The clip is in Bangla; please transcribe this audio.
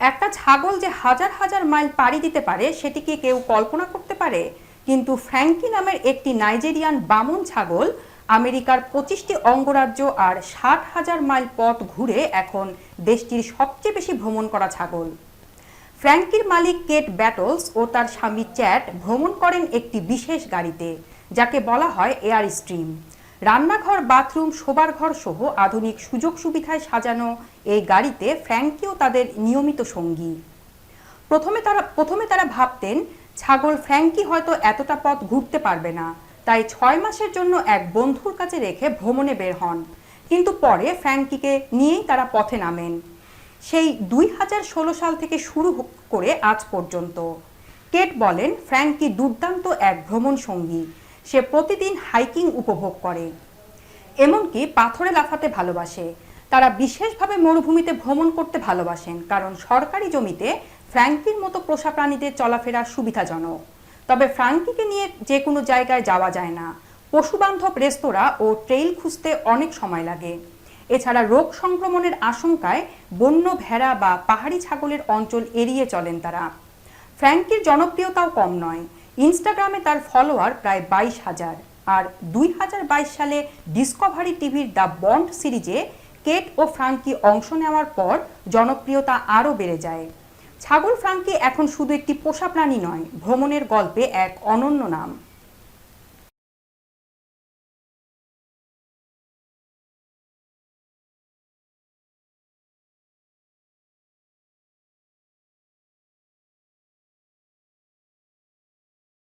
একটা ছাগল যে হাজার হাজার মাইল পাড়ি দিতে পারে সেটি কি কেউ কল্পনা করতে পারে? কিন্তু ফ্র্যাঙ্কি নামের একটি নাইজেরিয়ান বামন ছাগল আমেরিকার 25টি অঙ্গরাজ্য আর 60,000 মাইল পথ ঘুরে এখন দেশটির সবচেয়ে বেশি ভ্রমণ করা ছাগল। ফ্র্যাঙ্কির মালিক কেট ব্যাটলস ও তার স্বামী চ্যাট ভ্রমণ করেন একটি বিশেষ গাড়িতে, যাকে বলা হয় এয়ার স্ট্রিম। রান্নাঘর, বাথরুম, শোবার ঘর সহ আধুনিক সুযোগ সুবিধায় সাজানো এই গাড়িতে ফ্র্যাঙ্কিও তাদের নিয়মিত সঙ্গী। প্রথমে তারা ভাবতেন ছাগল ফ্র্যাঙ্কি হয়তো এতটা পথ ঘুরতে পারবে না, তাই 6 মাসের জন্য এক বন্ধুর কাছে রেখে ভ্রমণে বের হন। কিন্তু পরে ফ্র্যাঙ্কিকে নিয়েই তারা পথে নামেন, সেই 2016 সাল থেকে শুরু করে আজ পর্যন্ত। কেট বলেন, ফ্র্যাঙ্কি দুর্দান্ত এক ভ্রমণ সঙ্গী। সে প্রতিদিন হাইকিং উপভোগ করে, এমনকি পাথরে লাফাতে ভালোবাসে। তারা বিশেষভাবে মরুভূমিতে ভ্রমণ করতে ভালোবাসেন, কারণ সরকারি জমিতে ফ্র্যাঙ্কির মতো পোষা প্রাণীদের চলাফেরা সুবিধাজনক। তবে ফ্র্যাঙ্কিকে নিয়ে যে কোনো জায়গায় যাওয়া যায় না। পশুবান্ধব রেস্তোরাঁ ও ট্রেইল খুঁজতে অনেক সময় লাগে। এছাড়া রোগ সংক্রমণের আশঙ্কায় বন্য ভেড়া বা পাহাড়ি ছাগলের অঞ্চল এড়িয়ে চলেন তারা। ফ্র্যাঙ্কির জনপ্রিয়তাও কম নয়। ইনস্টাগ্রামে তার ফলোয়ার প্রায় 22,000। আর 2022 সালে ডিসকভারি টিভির দ্য বন্ড সিরিজে কেট ও ফ্র্যাঙ্কি অংশ নেওয়ার পর জনপ্রিয়তা আরও বেড়ে যায়। ছাগল ফ্র্যাঙ্কি এখন শুধু একটি পোষা প্রাণী নয়, ভ্রমণের গল্পে এক অনন্য নাম।